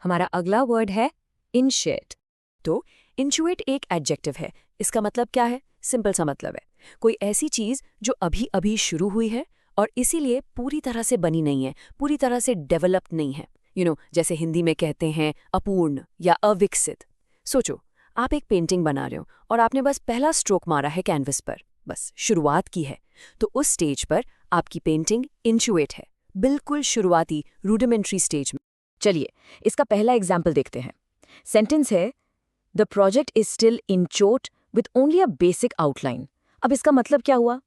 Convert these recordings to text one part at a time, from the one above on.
हमारा अगला वर्ड है इनिशिएट। तो इंचुएट एक एडजेक्टिव है। इसका मतलब क्या है? सिंपल सा मतलब है कोई ऐसी चीज जो अभी अभी शुरू हुई है और इसीलिए पूरी तरह से बनी नहीं है, पूरी तरह से डेवलप्ड नहीं है। जैसे हिंदी में कहते हैं अपूर्ण या अविकसित। सोचो, आप एक पेंटिंग बना रहे हो और आपने बस पहला स्ट्रोक मारा है कैनवस पर, बस शुरुआत की है। तो उस स्टेज पर आपकी पेंटिंग इंचुएट है, बिल्कुल शुरुआती रूडिमेंट्री स्टेज में। चलिए इसका पहला एग्जाम्पल देखते हैं। सेंटेंस है the project is still inchoate with only a basic outline. अब इसका मतलब क्या हुआ?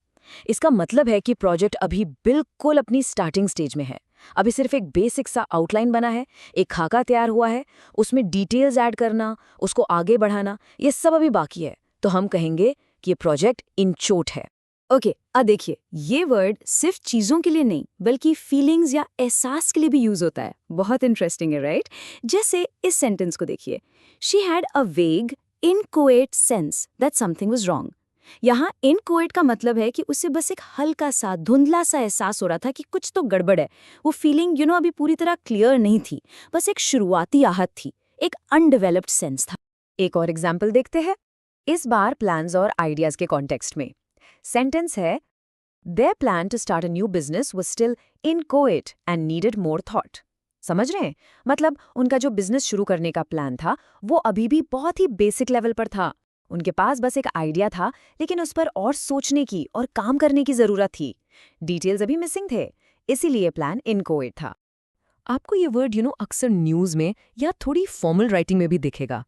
इसका मतलब है कि प्रोजेक्ट अभी बिल्कुल अपनी स्टार्टिंग स्टेज में है। अभी सिर्फ एक बेसिक सा आउटलाइन बना है, एक खाका तैयार हुआ है, उसमें डिटेल्स ऐड करना, उसको आगे बढ़ाना, ये सब अभी बाकी है। तो हम कहेंगे कि ये प्रोजेक्ट इंचोट है। ओके, अब देखिए, ये वर्ड सिर्फ चीज़ों के लिए नहीं बल्कि फीलिंग्स या एहसास के लिए भी यूज़ होता है। बहुत इंटरेस्टिंग है, राइट? जैसे इस सेंटेंस को देखिए, she had a vague inchoate sense that something was wrong. यहाँ इनकोएट का मतलब है कि उसे बस एक हल्का सा धुंधला सा एहसास हो रहा था कि कुछ तो गड़बड़ है। वो फीलिंग अभी पूरी तरह क्लियर नहीं थी, बस एक शुरुआती आहत थी, एक अनडेवलप्ड सेंस था। एक और एग्जाम्पल देखते हैं, इस बार प्लान्स और आइडियाज के कॉन्टेक्स्ट में। सेंटेंस है Their plan to start a new business was still inchoate and needed more thought. समझ रहे हैं? मतलब उनका जो बिजनेस शुरू करने का प्लान था वो अभी भी बहुत ही बेसिक लेवल पर था। उनके पास बस एक आइडिया था, लेकिन उस पर और सोचने की और काम करने की जरूरत थी। डिटेल्स अभी मिसिंग थे, इसीलिए प्लान इनकोएट था। आपको ये वर्ड अक्सर न्यूज़ में या थोड़ी फॉर्मल राइटिंग में भी दिखेगा।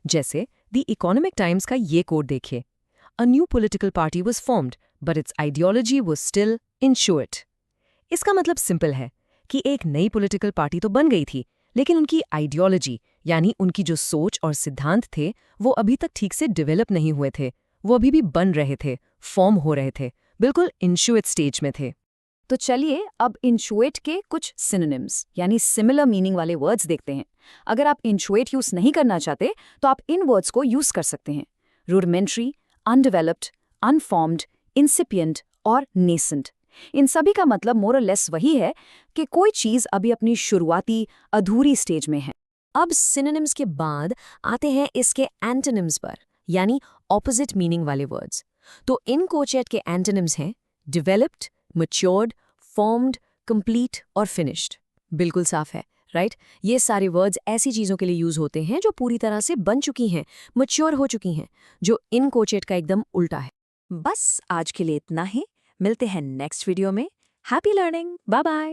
जैसे द इकोनॉमिक टाइम्स का ये कोड देखिए, A new political party was formed, but its ideology was still inchoate. इसका मतलब सिंपल है कि एक नई पॉलिटिकल पार्टी तो बन गई थी, लेकिन उनकी आइडियोलॉजी यानी उनकी जो सोच और सिद्धांत थे वो अभी तक ठीक से डेवलप नहीं हुए थे। वो अभी भी बन रहे थे, फॉर्म हो रहे थे, बिल्कुल इंचुएट स्टेज में थे। तो चलिए अब इंचुएट के कुछ सिनोनिम्स यानी सिमिलर मीनिंग वाले वर्ड्स देखते हैं। अगर आप इंचुएट यूज नहीं करना चाहते तो आप इन वर्ड्स को यूज कर सकते हैं। रूडिमेंट्री, अनडेवलप्ड, अनफॉर्म्ड, इंसिपिएंट और नेसेंट। इन सभी का मतलब मोर और लेस वही है कि कोई चीज अभी अपनी शुरुआती अधूरी स्टेज में है। अब सिनोनिम्स के बाद आते हैं इसके एंटोनिम्स पर, यानी ऑपोजिट मीनिंग वाले वर्ड्स। तो इनकोएट के एंटोनिम्स हैं डेवलप्ड, मैच्योर्ड, फॉर्म्ड, कंप्लीट और फिनिश्ड। बिल्कुल साफ है, राइट? ये सारे वर्ड्स ऐसी चीज़ों के लिए यूज होते हैं जो पूरी तरह से बन चुकी हैं, मैच्योर हो चुकी हैं, जो इनकोएट का एकदम उल्टा है। बस आज के लिए इतना ही। मिलते हैं नेक्स्ट वीडियो में। Happy learning, bye bye.